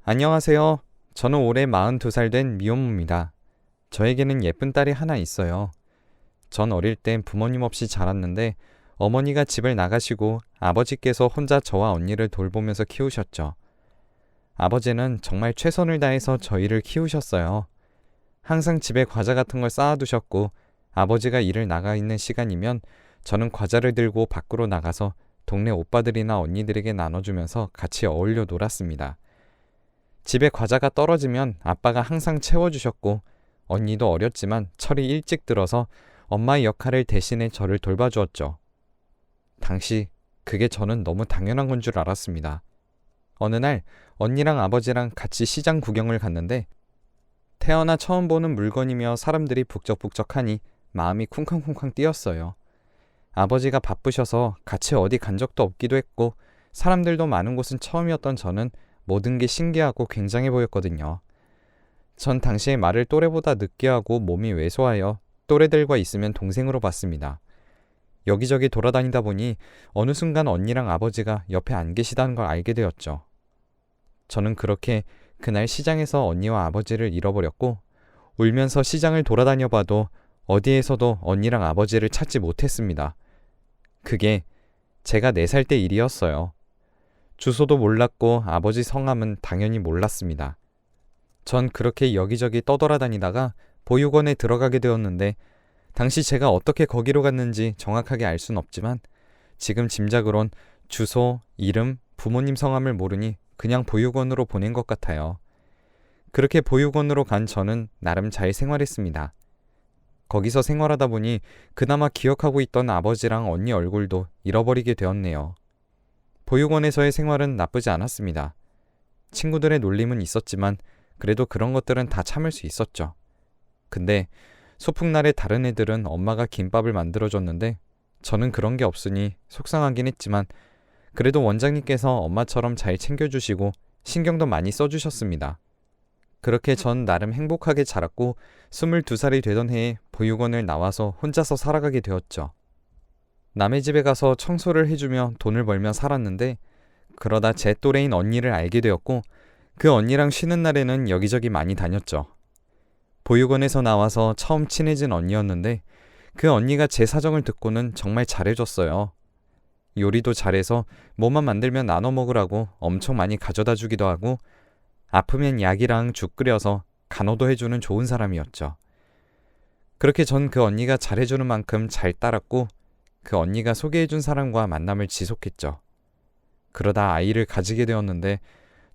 안녕하세요. 저는 올해 42살 된 미혼모입니다. 저에게는 예쁜 딸이 하나 있어요. 전 어릴 땐 부모님 없이 자랐는데 어머니가 집을 나가시고 아버지께서 혼자 저와 언니를 돌보면서 키우셨죠. 아버지는 정말 최선을 다해서 저희를 키우셨어요. 항상 집에 과자 같은 걸 쌓아두셨고 아버지가 일을 나가 있는 시간이면 저는 과자를 들고 밖으로 나가서 동네 오빠들이나 언니들에게 나눠주면서 같이 어울려 놀았습니다. 집에 과자가 떨어지면 아빠가 항상 채워주셨고 언니도 어렸지만 철이 일찍 들어서 엄마의 역할을 대신해 저를 돌봐주었죠. 당시 그게 저는 너무 당연한 건 줄 알았습니다. 어느 날 언니랑 아버지랑 같이 시장 구경을 갔는데 태어나 처음 보는 물건이며 사람들이 북적북적하니 마음이 쿵쾅쿵쾅 뛰었어요. 아버지가 바쁘셔서 같이 어디 간 적도 없기도 했고 사람들도 많은 곳은 처음이었던 저는 모든 게 신기하고 굉장해 보였거든요. 전 당시에 말을 또래보다 늦게 하고 몸이 왜소하여 또래들과 있으면 동생으로 봤습니다. 여기저기 돌아다니다 보니 어느 순간 언니랑 아버지가 옆에 안 계시다는 걸 알게 되었죠. 저는 그렇게 그날 시장에서 언니와 아버지를 잃어버렸고 울면서 시장을 돌아다녀 봐도 어디에서도 언니랑 아버지를 찾지 못했습니다. 그게 제가 4살 때 일이었어요. 주소도 몰랐고 아버지 성함은 당연히 몰랐습니다. 전 그렇게 여기저기 떠돌아다니다가 보육원에 들어가게 되었는데 당시 제가 어떻게 거기로 갔는지 정확하게 알 순 없지만 지금 짐작으론 주소, 이름, 부모님 성함을 모르니 그냥 보육원으로 보낸 것 같아요. 그렇게 보육원으로 간 저는 나름 잘 생활했습니다. 거기서 생활하다 보니 그나마 기억하고 있던 아버지랑 언니 얼굴도 잃어버리게 되었네요. 보육원에서의 생활은 나쁘지 않았습니다. 친구들의 놀림은 있었지만 그래도 그런 것들은 다 참을 수 있었죠. 근데 소풍날에 다른 애들은 엄마가 김밥을 만들어줬는데 저는 그런 게 없으니 속상하긴 했지만 그래도 원장님께서 엄마처럼 잘 챙겨주시고 신경도 많이 써주셨습니다. 그렇게 전 나름 행복하게 자랐고 22살이 되던 해에 보육원을 나와서 혼자서 살아가게 되었죠. 남의 집에 가서 청소를 해주며 돈을 벌며 살았는데 그러다 제 또래인 언니를 알게 되었고 그 언니랑 쉬는 날에는 여기저기 많이 다녔죠. 보육원에서 나와서 처음 친해진 언니였는데 그 언니가 제 사정을 듣고는 정말 잘해줬어요. 요리도 잘해서 뭐만 만들면 나눠 먹으라고 엄청 많이 가져다 주기도 하고 아프면 약이랑 죽 끓여서 간호도 해주는 좋은 사람이었죠. 그렇게 전 그 언니가 잘해주는 만큼 잘 따랐고 그 언니가 소개해준 사람과 만남을 지속했죠. 그러다 아이를 가지게 되었는데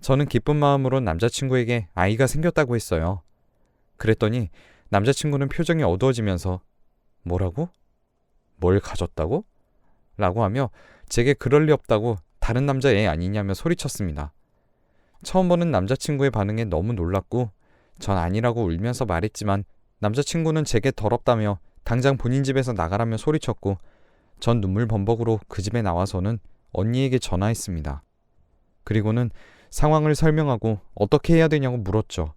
저는 기쁜 마음으로 남자친구에게 아이가 생겼다고 했어요. 그랬더니 남자친구는 표정이 어두워지면서 뭐라고? 뭘 가졌다고? 라고 하며 제게 그럴 리 없다고 다른 남자 애 아니냐며 소리쳤습니다. 처음 보는 남자친구의 반응에 너무 놀랐고 전 아니라고 울면서 말했지만 남자친구는 제게 더럽다며 당장 본인 집에서 나가라며 소리쳤고 전 눈물 범벅으로 그 집에 나와서는 언니에게 전화했습니다. 그리고는 상황을 설명하고 어떻게 해야 되냐고 물었죠.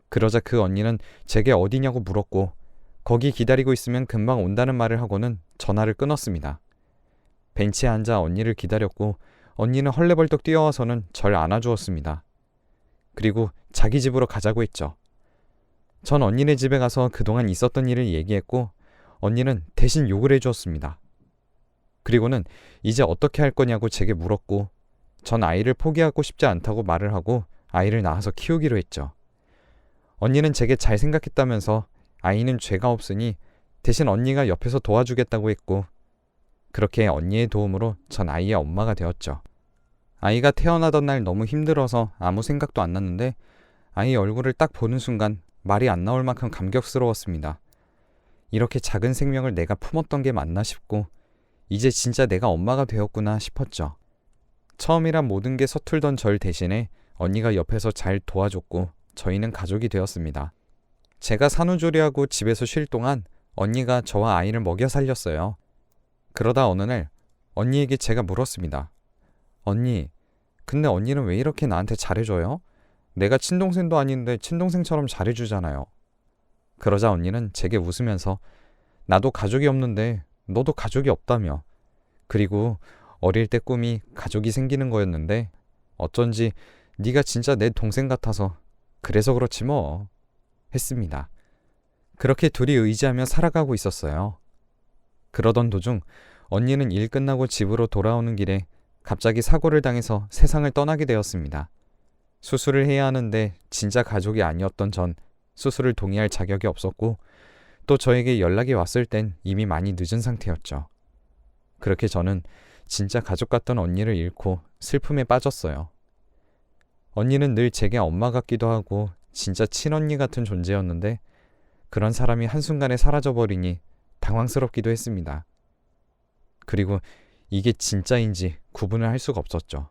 그러자 그 언니는 제게 어디냐고 물었고 거기 기다리고 있으면 금방 온다는 말을 하고는 전화를 끊었습니다. 벤치에 앉아 언니를 기다렸고 언니는 헐레벌떡 뛰어와서는 절 안아주었습니다. 그리고 자기 집으로 가자고 했죠. 전 언니네 집에 가서 그동안 있었던 일을 얘기했고 언니는 대신 욕을 해주었습니다. 그리고는 이제 어떻게 할 거냐고 제게 물었고 전 아이를 포기하고 싶지 않다고 말을 하고 아이를 낳아서 키우기로 했죠. 언니는 제게 잘 생각했다면서 아이는 죄가 없으니 대신 언니가 옆에서 도와주겠다고 했고 그렇게 언니의 도움으로 전 아이의 엄마가 되었죠. 아이가 태어나던 날 너무 힘들어서 아무 생각도 안 났는데 아이 얼굴을 딱 보는 순간 말이 안 나올 만큼 감격스러웠습니다. 이렇게 작은 생명을 내가 품었던 게 맞나 싶고 이제 진짜 내가 엄마가 되었구나 싶었죠. 처음이란 모든 게 서툴던 절 대신에 언니가 옆에서 잘 도와줬고 저희는 가족이 되었습니다. 제가 산후조리하고 집에서 쉴 동안 언니가 저와 아이를 먹여 살렸어요. 그러다 어느 날 언니에게 제가 물었습니다. 언니, 근데 언니는 왜 이렇게 나한테 잘해줘요? 내가 친동생도 아닌데 친동생처럼 잘해주잖아요. 그러자 언니는 제게 웃으면서 나도 가족이 없는데 너도 가족이 없다며. 그리고 어릴 때 꿈이 가족이 생기는 거였는데 어쩐지 네가 진짜 내 동생 같아서 그래서 그렇지 뭐 했습니다. 그렇게 둘이 의지하며 살아가고 있었어요. 그러던 도중 언니는 일 끝나고 집으로 돌아오는 길에 갑자기 사고를 당해서 세상을 떠나게 되었습니다. 수술을 해야 하는데 진짜 가족이 아니었던 전 수술을 동의할 자격이 없었고 또 저에게 연락이 왔을 땐 이미 많이 늦은 상태였죠. 그렇게 저는 진짜 가족 같던 언니를 잃고 슬픔에 빠졌어요. 언니는 늘 제게 엄마 같기도 하고 진짜 친언니 같은 존재였는데 그런 사람이 한순간에 사라져버리니 당황스럽기도 했습니다. 그리고 이게 진짜인지 구분을 할 수가 없었죠.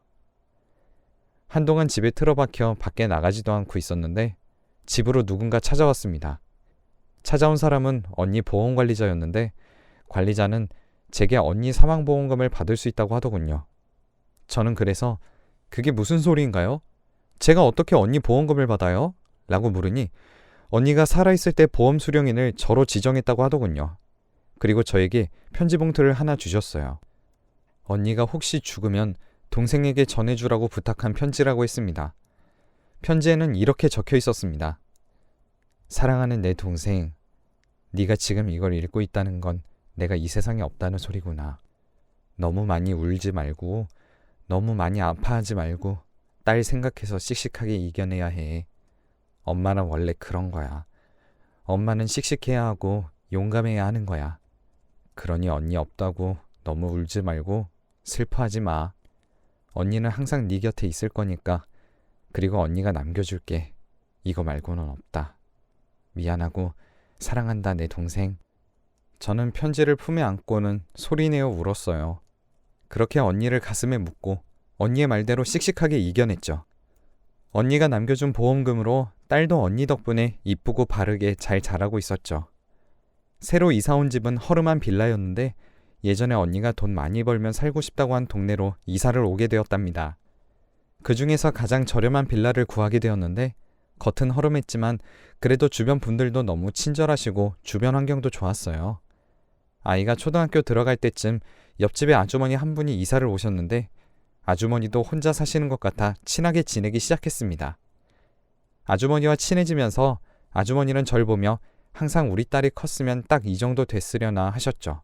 한동안 집에 틀어박혀 밖에 나가지도 않고 있었는데 집으로 누군가 찾아왔습니다. 찾아온 사람은 언니 보험관리자였는데 관리자는 제게 언니 사망보험금을 받을 수 있다고 하더군요. 저는 그래서 그게 무슨 소리인가요? 제가 어떻게 언니 보험금을 받아요? 라고 물으니 언니가 살아있을 때 보험 수령인을 저로 지정했다고 하더군요. 그리고 저에게 편지 봉투를 하나 주셨어요. 언니가 혹시 죽으면 동생에게 전해주라고 부탁한 편지라고 했습니다. 편지에는 이렇게 적혀 있었습니다. 사랑하는 내 동생, 네가 지금 이걸 읽고 있다는 건 내가 이 세상에 없다는 소리구나. 너무 많이 울지 말고 너무 많이 아파하지 말고 딸 생각해서 씩씩하게 이겨내야 해. 엄마는 원래 그런 거야. 엄마는 씩씩해야 하고 용감해야 하는 거야. 그러니 언니 없다고 너무 울지 말고 슬퍼하지 마. 언니는 항상 네 곁에 있을 거니까. 그리고 언니가 남겨줄게. 이거 말고는 없다. 미안하고 사랑한다 내 동생. 저는 편지를 품에 안고는 소리내어 울었어요. 그렇게 언니를 가슴에 묻고 언니의 말대로 씩씩하게 이겨냈죠. 언니가 남겨준 보험금으로 딸도 언니 덕분에 이쁘고 바르게 잘 자라고 있었죠. 새로 이사 온 집은 허름한 빌라였는데 예전에 언니가 돈 많이 벌면 살고 싶다고 한 동네로 이사를 오게 되었답니다. 그 중에서 가장 저렴한 빌라를 구하게 되었는데 겉은 허름했지만 그래도 주변 분들도 너무 친절하시고 주변 환경도 좋았어요. 아이가 초등학교 들어갈 때쯤 옆집에 아주머니 한 분이 이사를 오셨는데 아주머니도 혼자 사시는 것 같아 친하게 지내기 시작했습니다. 아주머니와 친해지면서 아주머니는 절 보며 항상 우리 딸이 컸으면 딱 이 정도 됐으려나 하셨죠.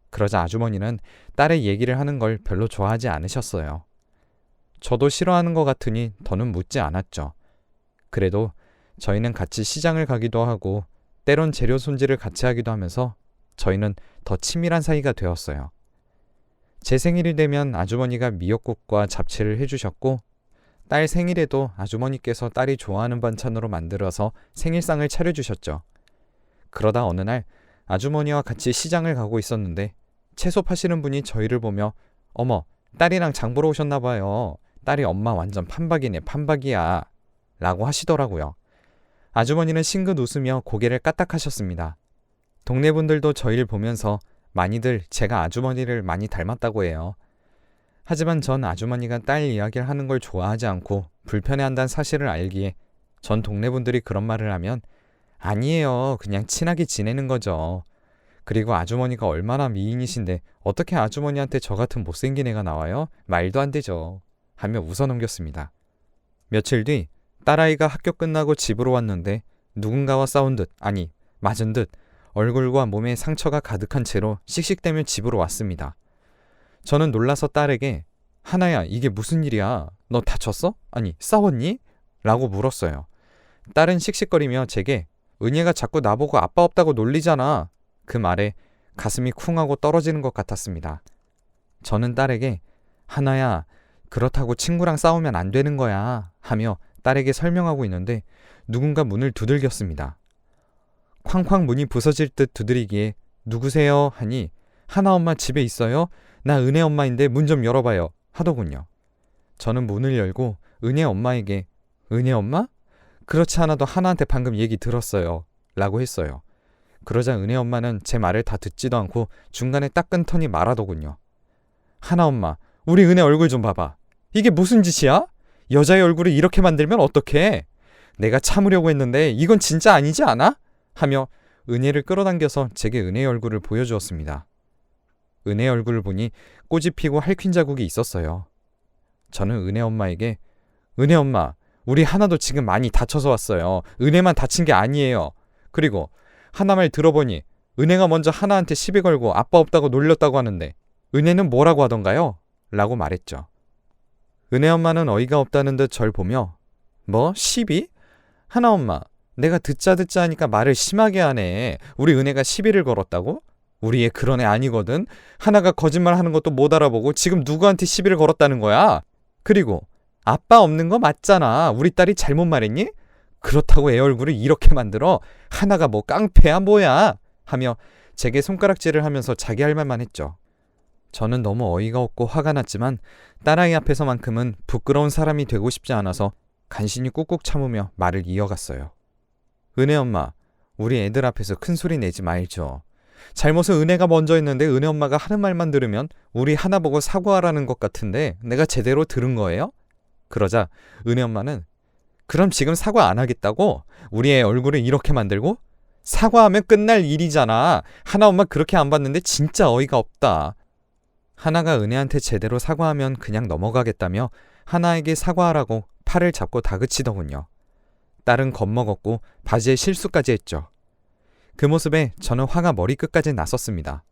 그러자 아주머니는 딸의 얘기를 하는 걸 별로 좋아하지 않으셨어요. 저도 싫어하는 것 같으니 더는 묻지 않았죠. 그래도 저희는 같이 시장을 가기도 하고 때론 재료 손질을 같이 하기도 하면서 저희는 더 친밀한 사이가 되었어요. 제 생일이 되면 아주머니가 미역국과 잡채를 해주셨고 딸 생일에도 아주머니께서 딸이 좋아하는 반찬으로 만들어서 생일상을 차려주셨죠. 그러다 어느 날 아주머니와 같이 시장을 가고 있었는데 채소 파시는 분이 저희를 보며 어머, 딸이랑 장 보러 오셨나 봐요. 딸이 엄마 완전 판박이네, 판박이야. 라고 하시더라고요. 아주머니는 싱긋 웃으며 고개를 까딱하셨습니다. 동네 분들도 저희를 보면서 많이들 제가 아주머니를 많이 닮았다고 해요. 하지만 전 아주머니가 딸 이야기를 하는 걸 좋아하지 않고 불편해한다는 사실을 알기에 전 동네 분들이 그런 말을 하면 아니에요. 그냥 친하게 지내는 거죠. 그리고 아주머니가 얼마나 미인이신데 어떻게 아주머니한테 저 같은 못생긴 애가 나와요? 말도 안 되죠. 하며 웃어넘겼습니다. 며칠 뒤 딸아이가 학교 끝나고 집으로 왔는데 누군가와 싸운 듯, 아니 맞은 듯 얼굴과 몸에 상처가 가득한 채로 씩씩대며 집으로 왔습니다. 저는 놀라서 딸에게 하나야 이게 무슨 일이야? 너 다쳤어? 아니 싸웠니? 라고 물었어요. 딸은 씩씩거리며 제게 은혜가 자꾸 나보고 아빠 없다고 놀리잖아. 그 말에 가슴이 쿵 하고 떨어지는 것 같았습니다. 저는 딸에게 하나야 그렇다고 친구랑 싸우면 안 되는 거야 하며 딸에게 설명하고 있는데 누군가 문을 두들겼습니다. 쾅쾅 문이 부서질 듯 두드리기에 누구세요? 하니 하나 엄마 집에 있어요? 나 은혜 엄마인데 문 좀 열어봐요 하더군요. 저는 문을 열고 은혜 엄마에게 은혜 엄마? 그렇지 않아도 하나한테 방금 얘기 들었어요 라고 했어요. 그러자 은혜 엄마는 제 말을 다 듣지도 않고 중간에 딱 끊더니 말하더군요. 하나 엄마 우리 은혜 얼굴 좀 봐봐. 이게 무슨 짓이야? 여자의 얼굴을 이렇게 만들면 어떡해? 내가 참으려고 했는데 이건 진짜 아니지 않아? 하며 은혜를 끌어당겨서 제게 은혜의 얼굴을 보여주었습니다. 은혜의 얼굴을 보니 꼬집히고 핥힌 자국이 있었어요. 저는 은혜 엄마에게 은혜 엄마, 우리 하나도 지금 많이 다쳐서 왔어요. 은혜만 다친 게 아니에요. 그리고 하나 말 들어보니 은혜가 먼저 하나한테 시비 걸고 아빠 없다고 놀렸다고 하는데 은혜는 뭐라고 하던가요? 라고 말했죠. 은혜 엄마는 어이가 없다는 듯 절 보며 뭐? 시비? 하나 엄마, 내가 듣자 하니까 말을 심하게 하네. 우리 은혜가 시비를 걸었다고? 우리 애 그런 애 아니거든. 하나가 거짓말하는 것도 못 알아보고 지금 누구한테 시비를 걸었다는 거야? 그리고 아빠 없는 거 맞잖아. 우리 딸이 잘못 말했니? 그렇다고 애 얼굴을 이렇게 만들어? 하나가 뭐 깡패야 뭐야? 하며 제게 손가락질을 하면서 자기 할 말만 했죠. 저는 너무 어이가 없고 화가 났지만 딸아이 앞에서만큼은 부끄러운 사람이 되고 싶지 않아서 간신히 꾹꾹 참으며 말을 이어갔어요. 은혜 엄마, 우리 애들 앞에서 큰 소리 내지 말죠. 잘못은 은혜가 먼저 했는데 은혜 엄마가 하는 말만 들으면 우리 하나 보고 사과하라는 것 같은데 내가 제대로 들은 거예요? 그러자 은혜 엄마는 그럼 지금 사과 안 하겠다고? 우리 애 얼굴을 이렇게 만들고? 사과하면 끝날 일이잖아. 하나 엄마 그렇게 안 봤는데 진짜 어이가 없다. 하나가 은혜한테 제대로 사과하면 그냥 넘어가겠다며 하나에게 사과하라고 팔을 잡고 다그치더군요. 딸은 겁먹었고 바지에 실수까지 했죠. 그 모습에 저는 화가 머리끝까지 났었습니다.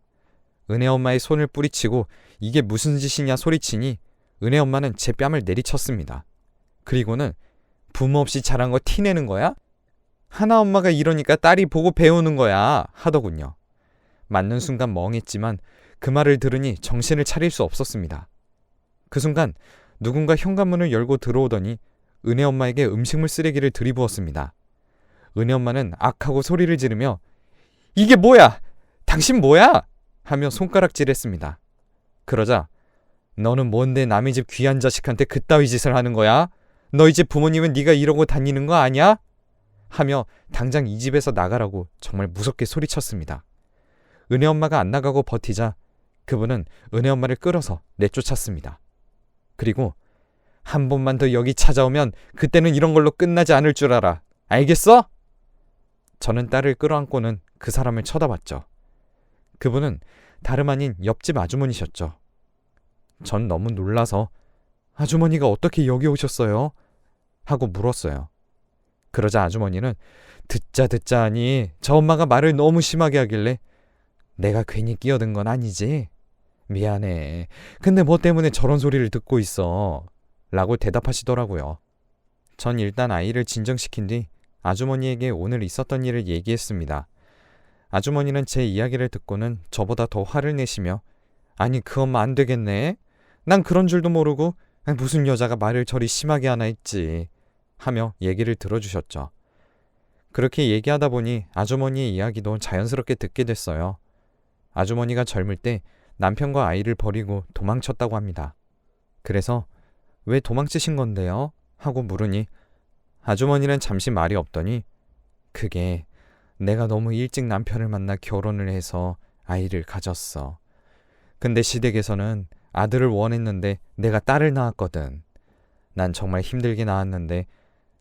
은혜 엄마의 손을 뿌리치고 이게 무슨 짓이냐 소리치니 은혜 엄마는 제 뺨을 내리쳤습니다. 그리고는 부모 없이 자란 거 티내는 거야? 하나 엄마가 이러니까 딸이 보고 배우는 거야 하더군요. 맞는 순간 멍했지만 그 말을 들으니 정신을 차릴 수 없었습니다. 그 순간 누군가 현관문을 열고 들어오더니 은혜 엄마에게 음식물 쓰레기를 들이부었습니다. 은혜 엄마는 악하고 소리를 지르며 이게 뭐야? 당신 뭐야? 하며 손가락질했습니다. 그러자 너는 뭔데 남의 집 귀한 자식한테 그따위 짓을 하는 거야? 너희 집 부모님은 네가 이러고 다니는 거 아니야? 하며 당장 이 집에서 나가라고 정말 무섭게 소리쳤습니다. 은혜 엄마가 안 나가고 버티자 그분은 은혜 엄마를 끌어서 내쫓았습니다. 그리고 한 번만 더 여기 찾아오면 그때는 이런 걸로 끝나지 않을 줄 알아. 알겠어? 저는 딸을 끌어안고는 그 사람을 쳐다봤죠. 그분은 다름 아닌 옆집 아주머니셨죠. 전 너무 놀라서 아주머니가 어떻게 여기 오셨어요? 하고 물었어요. 그러자 아주머니는 듣자 하니 저 엄마가 말을 너무 심하게 하길래 내가 괜히 끼어든 건 아니지? 미안해. 근데 뭐 때문에 저런 소리를 듣고 있어? 라고 대답하시더라고요. 전 일단 아이를 진정시킨 뒤 아주머니에게 오늘 있었던 일을 얘기했습니다. 아주머니는 제 이야기를 듣고는 저보다 더 화를 내시며 아니 그 엄마 안 되겠네? 난 그런 줄도 모르고 무슨 여자가 말을 저리 심하게 하나 했지 하며 얘기를 들어주셨죠. 그렇게 얘기하다 보니 아주머니의 이야기도 자연스럽게 듣게 됐어요. 아주머니가 젊을 때 남편과 아이를 버리고 도망쳤다고 합니다. 그래서 왜 도망치신 건데요? 하고 물으니 아주머니는 잠시 말이 없더니 그게 내가 너무 일찍 남편을 만나 결혼을 해서 아이를 가졌어. 근데 시댁에서는 아들을 원했는데 내가 딸을 낳았거든. 난 정말 힘들게 낳았는데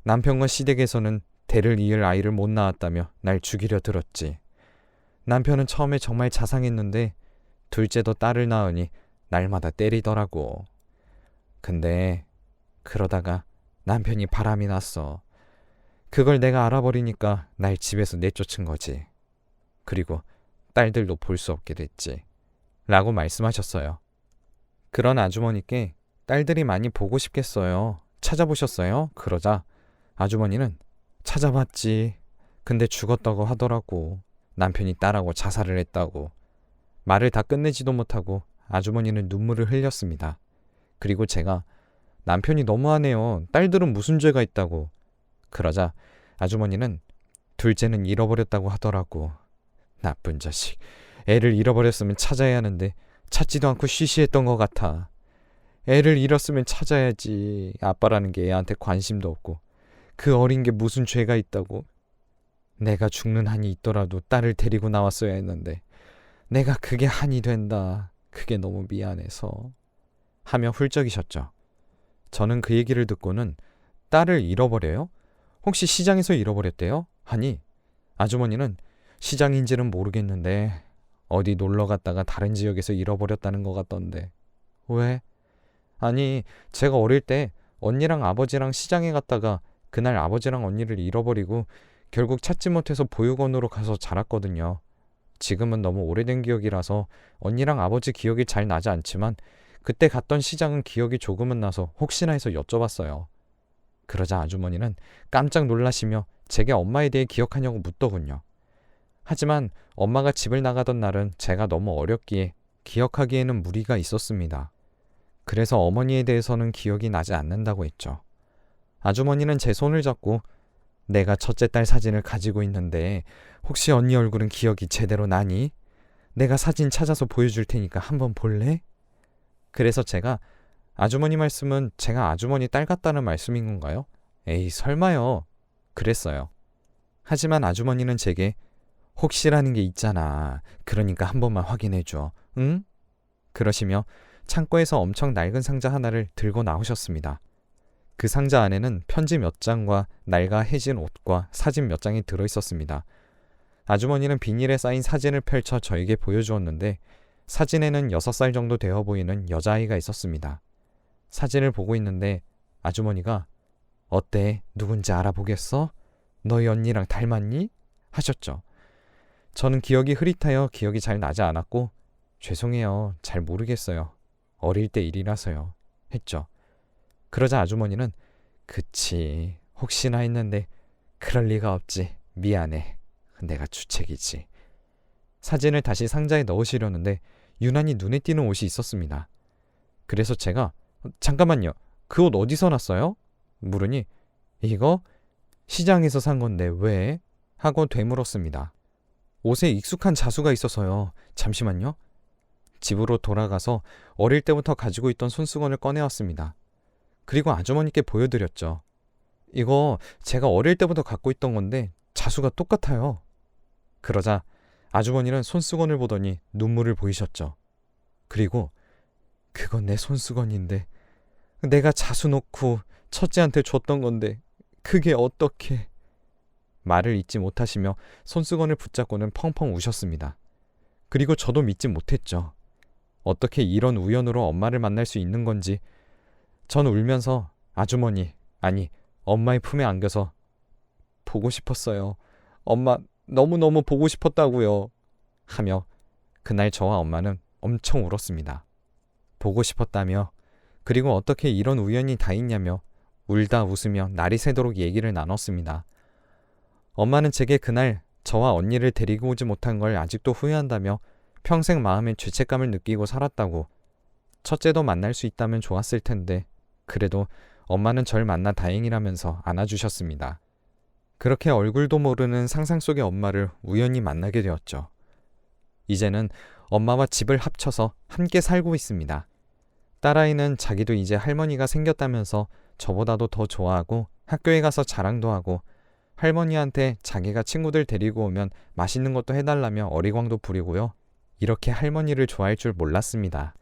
남편과 시댁에서는 대를 이을 아이를 못 낳았다며 날 죽이려 들었지. 남편은 처음에 정말 자상했는데 둘째도 딸을 낳으니 날마다 때리더라고. 근데 그러다가 남편이 바람이 났어. 그걸 내가 알아버리니까 날 집에서 내쫓은 거지. 그리고 딸들도 볼 수 없게 됐지. 라고 말씀하셨어요. 그런 아주머니께 딸들이 많이 보고 싶겠어요. 찾아보셨어요? 그러자 아주머니는 찾아봤지. 근데 죽었다고 하더라고. 남편이 딸하고 자살을 했다고. 말을 다 끝내지도 못하고 아주머니는 눈물을 흘렸습니다. 그리고 제가 남편이 너무하네요. 딸들은 무슨 죄가 있다고. 그러자 아주머니는 둘째는 잃어버렸다고 하더라고. 나쁜 자식. 애를 잃어버렸으면 찾아야 하는데 찾지도 않고 쉬쉬했던 것 같아. 애를 잃었으면 찾아야지. 아빠라는 게 애한테 관심도 없고 그 어린 게 무슨 죄가 있다고. 내가 죽는 한이 있더라도 딸을 데리고 나왔어야 했는데 내가 그게 한이 된다. 그게 너무 미안해서. 하며 훌쩍이셨죠. 저는 그 얘기를 듣고는 딸을 잃어버려요? 혹시 시장에서 잃어버렸대요? 하니 아주머니는 시장인지는 모르겠는데 어디 놀러 갔다가 다른 지역에서 잃어버렸다는 것 같던데. 왜? 아니 제가 어릴 때 언니랑 아버지랑 시장에 갔다가 그날 아버지랑 언니를 잃어버리고 결국 찾지 못해서 보육원으로 가서 자랐거든요. 지금은 너무 오래된 기억이라서 언니랑 아버지 기억이 잘 나지 않지만 그때 갔던 시장은 기억이 조금은 나서 혹시나 해서 여쭤봤어요. 그러자 아주머니는 깜짝 놀라시며 제게 엄마에 대해 기억하냐고 묻더군요. 하지만 엄마가 집을 나가던 날은 제가 너무 어렸기에 기억하기에는 무리가 있었습니다. 그래서 어머니에 대해서는 기억이 나지 않는다고 했죠. 아주머니는 제 손을 잡고 내가 첫째 딸 사진을 가지고 있는데 혹시 언니 얼굴은 기억이 제대로 나니? 내가 사진 찾아서 보여줄 테니까 한번 볼래? 그래서 제가 아주머니 말씀은 제가 아주머니 딸 같다는 말씀인 건가요? 에이 설마요. 그랬어요. 하지만 아주머니는 제게 혹시라는 게 있잖아. 그러니까 한 번만 확인해줘. 응? 그러시며 창고에서 엄청 낡은 상자 하나를 들고 나오셨습니다. 그 상자 안에는 편지 몇 장과 낡아 해진 옷과 사진 몇 장이 들어있었습니다. 아주머니는 비닐에 쌓인 사진을 펼쳐 저에게 보여주었는데 사진에는 6살 정도 되어 보이는 여자아이가 있었습니다. 사진을 보고 있는데 아주머니가 어때? 누군지 알아보겠어? 너희 언니랑 닮았니? 하셨죠. 저는 기억이 흐릿하여 기억이 잘 나지 않았고 죄송해요. 잘 모르겠어요. 어릴 때 일이라서요. 했죠. 그러자 아주머니는 그치 혹시나 했는데 그럴 리가 없지. 미안해. 내가 주책이지. 사진을 다시 상자에 넣으시려는데 유난히 눈에 띄는 옷이 있었습니다. 그래서 제가 잠깐만요. 그 옷 어디서 났어요? 물으니 이거 시장에서 산 건데 왜? 하고 되물었습니다. 옷에 익숙한 자수가 있어서요. 잠시만요. 집으로 돌아가서 어릴 때부터 가지고 있던 손수건을 꺼내왔습니다. 그리고 아주머니께 보여드렸죠. 이거 제가 어릴 때부터 갖고 있던 건데 자수가 똑같아요. 그러자 아주머니는 손수건을 보더니 눈물을 보이셨죠. 그리고 그건 내 손수건인데 내가 자수 놓고 첫째한테 줬던 건데 그게 어떻게... 말을 잇지 못하시며 손수건을 붙잡고는 펑펑 우셨습니다. 그리고 저도 믿지 못했죠. 어떻게 이런 우연으로 엄마를 만날 수 있는 건지. 전 울면서 아주머니, 아니 엄마의 품에 안겨서 보고 싶었어요. 엄마 너무너무 보고 싶었다고요. 하며 그날 저와 엄마는 엄청 울었습니다. 보고 싶었다며 그리고 어떻게 이런 우연이 다 있냐며 울다 웃으며 날이 새도록 얘기를 나눴습니다. 엄마는 제게 그날 저와 언니를 데리고 오지 못한 걸 아직도 후회한다며 평생 마음에 죄책감을 느끼고 살았다고. 첫째도 만날 수 있다면 좋았을 텐데 그래도 엄마는 절 만나 다행이라면서 안아주셨습니다. 그렇게 얼굴도 모르는 상상 속의 엄마를 우연히 만나게 되었죠. 이제는 엄마와 집을 합쳐서 함께 살고 있습니다. 딸아이는 자기도 이제 할머니가 생겼다면서 저보다도 더 좋아하고 학교에 가서 자랑도 하고 할머니한테 자기가 친구들 데리고 오면 맛있는 것도 해달라며 어리광도 부리고요. 이렇게 할머니를 좋아할 줄 몰랐습니다.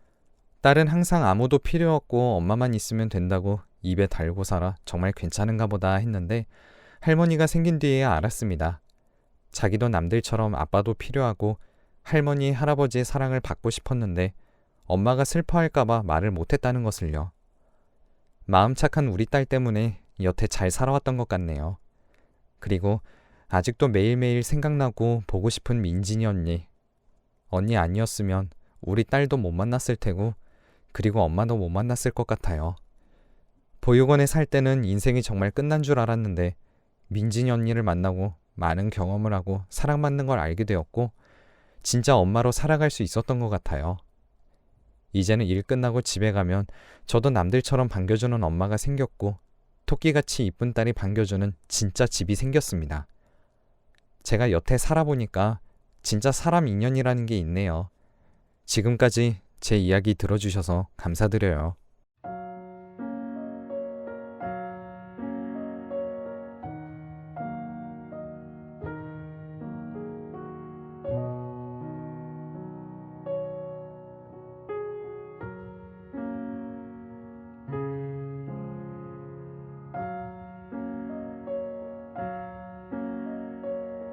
딸은 항상 아무도 필요 없고 엄마만 있으면 된다고 입에 달고 살아 정말 괜찮은가 보다 했는데 할머니가 생긴 뒤에야 알았습니다. 자기도 남들처럼 아빠도 필요하고 할머니, 할아버지의 사랑을 받고 싶었는데 엄마가 슬퍼할까봐 말을 못했다는 것을요. 마음 착한 우리 딸 때문에 여태 잘 살아왔던 것 같네요. 그리고 아직도 매일매일 생각나고 보고 싶은 민진이 언니. 언니 아니었으면 우리 딸도 못 만났을 테고 그리고 엄마도 못 만났을 것 같아요. 보육원에 살 때는 인생이 정말 끝난 줄 알았는데 민진이 언니를 만나고 많은 경험을 하고 사랑받는 걸 알게 되었고 진짜 엄마로 살아갈 수 있었던 것 같아요. 이제는 일 끝나고 집에 가면 저도 남들처럼 반겨주는 엄마가 생겼고 토끼같이 이쁜 딸이 반겨주는 진짜 집이 생겼습니다. 제가 여태 살아보니까 진짜 사람 인연이라는 게 있네요. 지금까지 제 이야기 들어주셔서 감사드려요.